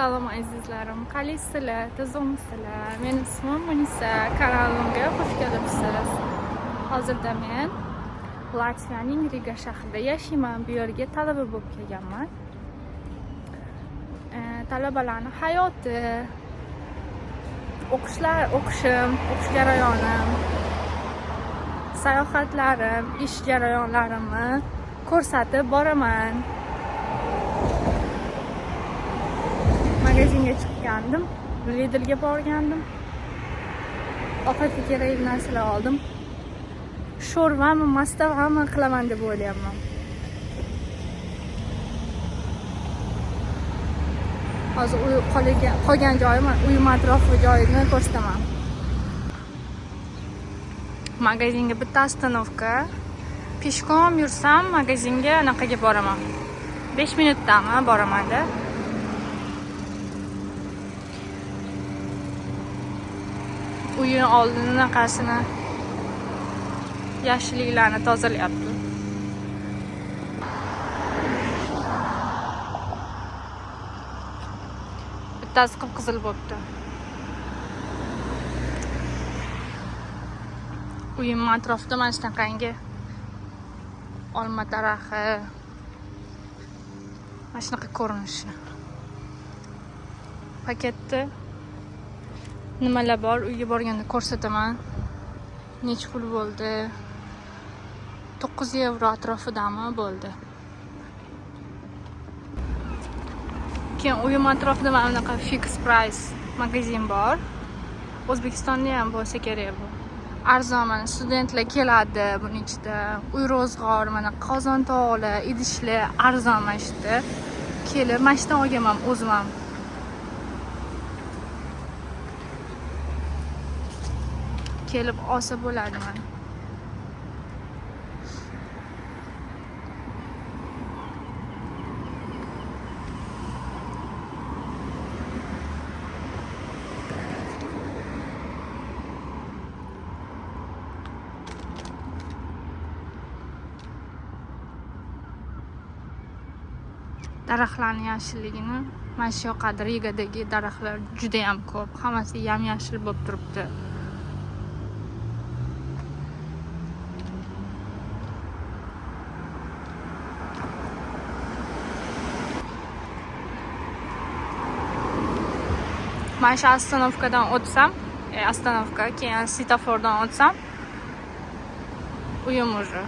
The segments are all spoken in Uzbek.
Salom azizlarim, qalaysizlar, tuzumsizlar? Mening ismim Munisa, kanalimga xush kelibsiz. Hozirda men Latviyaning Riga shahrida yashayman. Bu yerga talaba bo'lib kelganman. Talabalarning hayoti, o'qishim, o'qish jarayonim, sayohatlarim, ish jarayonlarimni ko'rsatib boraman. Magazinga chiqqandim, Lidlga borgandim. Ovqatga kerakli narsalar oldim. Sho'rvami, mastavami qilaman deb o'ylayapman. Hozir qolgan joyim, uyim atrofi joyini ko'rsataman. Magazinga bitta ostanovka. Peshkom yursam magazinga anaqaga boraman. 5 minutdami boraman-da. Uyini oldini qarsini yashilliklarni tozalayapti. Bittasi qip-qizil bo'libdi. Uyim atrofida mana shunaqangi olma daraxti, mana shunaqa ko'rinishi. Paketda nimalar bor, uyga borganda ko'rsataman. Necha pul bo'ldi? 9 yevro atrofidami bo'ldi. Keyin uyim atrofida mana bunaqa fix price magazin bor. O'zbekistonda ham bo'lsa kerak bu. Arzon, mana studentlar keladi buning ichida. Uy ro'zg'or, mana qozon tovoqlar, idishlar arzon mana shu yerda. Kelib, mana shundan olganman o'zim ham. Kelib olsa bo'ladi mana. Daraxtlarning yashilligini mana shu yoqada Rigadagi daraxtlar juda ham ko'p. Hammasi yam-yashil bo'lib turibdi. Mana shu ostanovkadan o'tsam, keyin svetofordan o'tsam, uyim уже.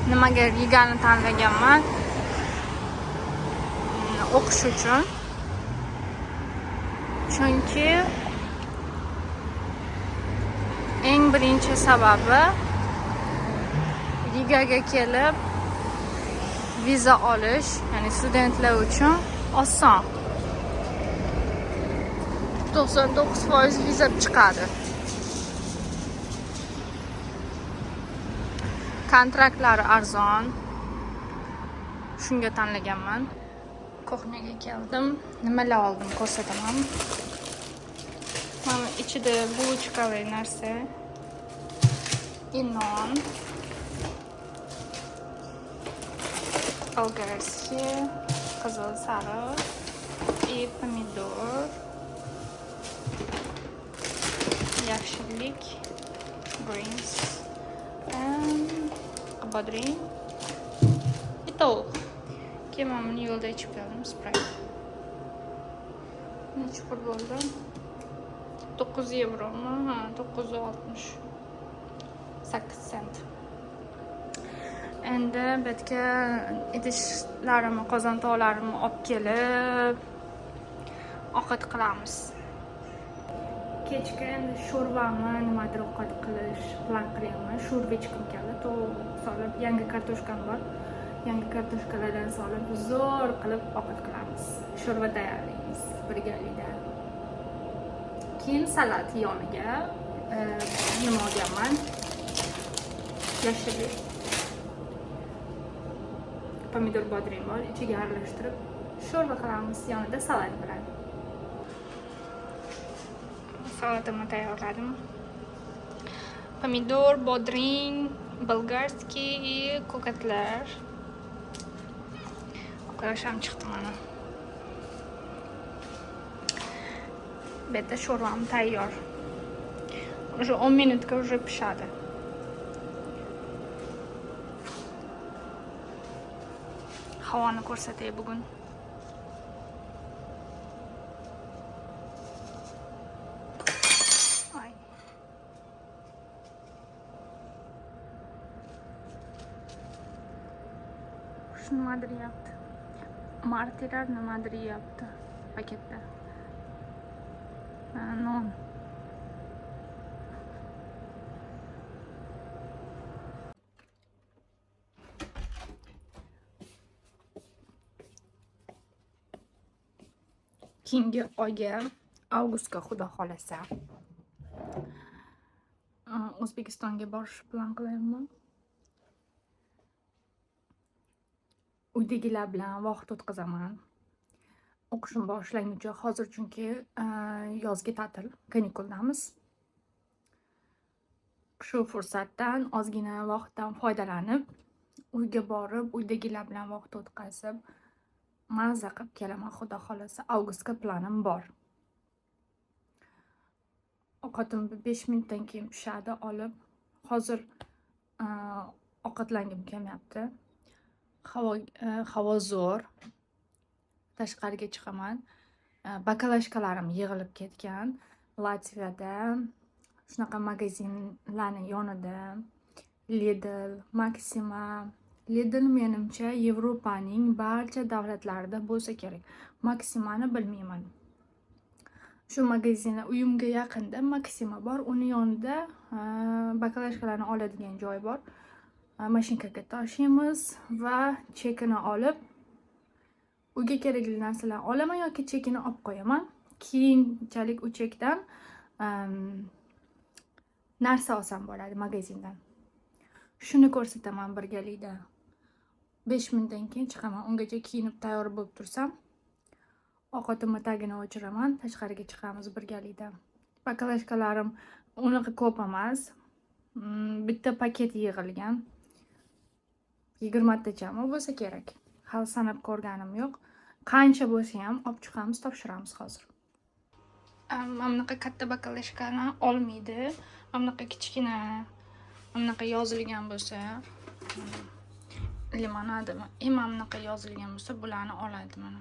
Nimaga Rigani tanlaganman? O'qish uchun. Chunki eng birinchi sababi Rigaga kelib viza olish, ya'ni studentlar uchun oson. 99% viza chiqadi. Kontraktlari arzon. Shunga tanlaganman. Kuxnyaga keldim. Nimalar oldim ko'rsataman. Mana ichida bulochkali narsa. Non. Olgarski, qizil sariq, pomidor, yashillik, greens, bodring, tovuq. Keyin men yo'lda ichib keldim, Sprite. Necha pul bo'ldi? 9 yevromi? Ha, 9.68 sent. Endi bu yerga idishlarimni, qozon tovoqlarimni olib kelib ovqat qilamiz. Kechga endi sho'rvami, nimadir ovqat qilish plan qilyapman. Sho'rva ichkim keldi, tovuq solib, yangi kartoshkam bor. Yangi kartoshkalardan solib zo'r qilib ovqat qilamiz. Sho'rva tayyorlaymiz birgalikda. Keyin salat yoniga nima olganman? Yashillik, pomidor bodring bor, ichiga aralashtirib sho'rva qilamiz, yonida salat bilan. Salatamni tayyorladim. Pomidor, bodring, bolgarskiy и ko'katlar. Qarash ham chiqdi mana. Bu yerda sho'rvam tayyor. Уже 10 minutga уже pishadi. Havoni ko'rsatay bugun. Ay. Shu nimadir yaptı. Martilar nimadir yaptı paketda. Non. Keyingi oyga avgustga xudo xolasa O'zbekistonga borish plan qilyapman. Uydagilar bilan vaqt o'tkazaman. O'qishim boshlanguncha hozir chunki yozgi ta'til, kanikuldamiz. Shu fursatdan ozgina vaqtdan foydalanib, uyga borib, uydagilar bilan vaqt o'tkazib, mazza qilib kelaman xudo xolasa. Avgustga planim bor. Ovqatim 5 minutdan keyin pishadi olib. Hozir ovqatlangim kelmayapti. Havo zo'r. Tashqariga chiqaman. Bakalashkalarim yig'ilib ketgan. Latviyada shunaqa magazinlarning yonida Lidl, Maxima. Lidl menimcha Yevropaning barcha davlatlarida bo'lsa kerak. Maximani bilmayman. Shu magazinlar uyimga yaqinda Maxima bor. Uni yonida bakalashkalarni oladigan joy bor. Mashinkaga tashiymiz va chekini olib uyga kerakli narsalar olaman yoki chekini olib qo'yaman. Keyinchalik u chekdan narsa olsam bo'ladi magazindan. Shuni ko'rsataman birgalikda. 5 minutdan keyin chiqaman. Ungacha kiyinib tayyor bo'lib tursam, ovqatimni tagini o'chiraman, tashqariga chiqamiz birgalikda. Bakalashkalarim unaqa ko'p emas. Bitta paket yig'ilgan. 20 tachami bo'lsa kerak. Hali sanab ko'rganim yo'q. Qancha bo'lsa ham olib chiqamiz, topshiramiz hozir. Mana bunaqa katta bakalashkani olmaydi. Mana bunaqa kichkina, mana bunaqa yozilgan bo'lsa, limonadimi? Mana bunaqa yozilgan bo'lsa, bularni oladi mana.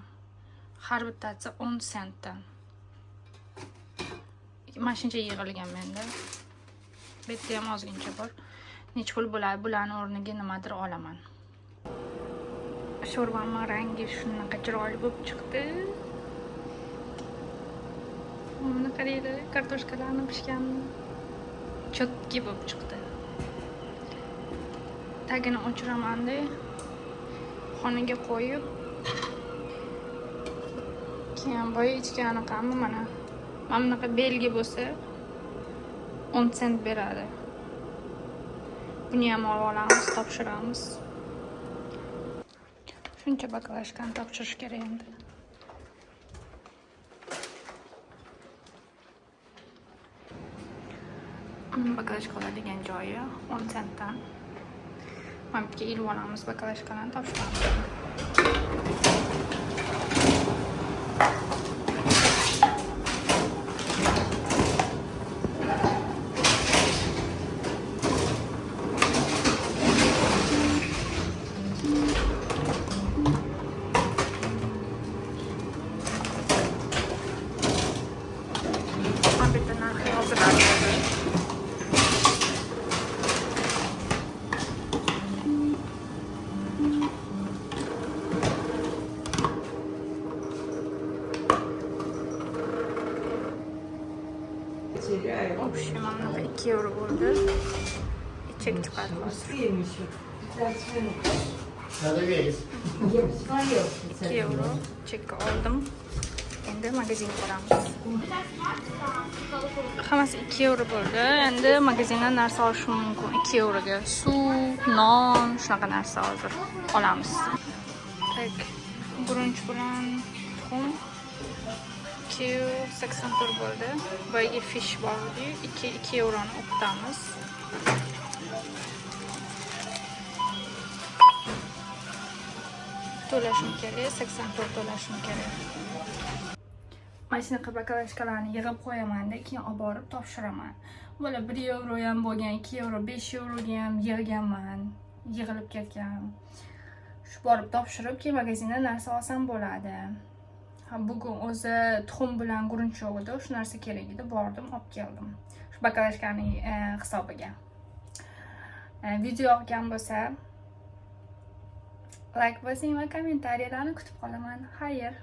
Har bittasi 10 sentdan. Mana shuncha yig'ilgan menda. Bu yerda ham ozgincha bor. Nech pul bo'ladi? Bularni o'rniga nimadir olaman. Sho'rvamning rangi shunaqa chiroyli bo'lib chiqdi. Buni qaranglar, kartoshkalarni pishgan chotki bo'lib chiqdi. Tagini o'chiraman-da, xonaga qo'yib, keyin boya ichgani qami mana bunaqa belgi bo'lsa 10 sent beradi. Buni ham olamiz, topshiramiz. Shuncha bakalashkani topshirish kerak endi. Bakalashka oladigan joyi 10 sentdan. Mana bu yerga ilib olamiz, bakalashkalarni topshiramiz. общем, она 2 euro bo'ldi. Chek chiqadi hozir. 2 euro chekka oldim. Endi magazinga boramiz. Hammasi 2 euro bo'ldi. Endi magazindan narsa olishim mumkin 2 euroga. Suv, non, shunaqa narsa hozir olamiz. tak gurunch bilan tuxum 2.84 bo'ldi. Boyagi fish bor edi, 2 euroni o'qitamiz. To'lashim kerak, 84 to'lashim kerak. Mana shunaqa bakalashkalarni yig'ib qo'yaman-da, keyin olib borib topshiraman. Bo'la 1 euro ham bo'lgan, 2 euro, 5 euroga ham yig'ganman. Yig'ilib ketgan. Shu borib topshirib, keyin magazindan narsa olsam bo'ladi. Bugun o'zi tuxum bilan gurunch yo'q edi, shu narsa kerak edi, bordim, olib keldim. Shu bakalashkaning hisobiga. Video yoqgan bo'lsa, like bosing va kommentariyalarni kutib qolaman. Xayr.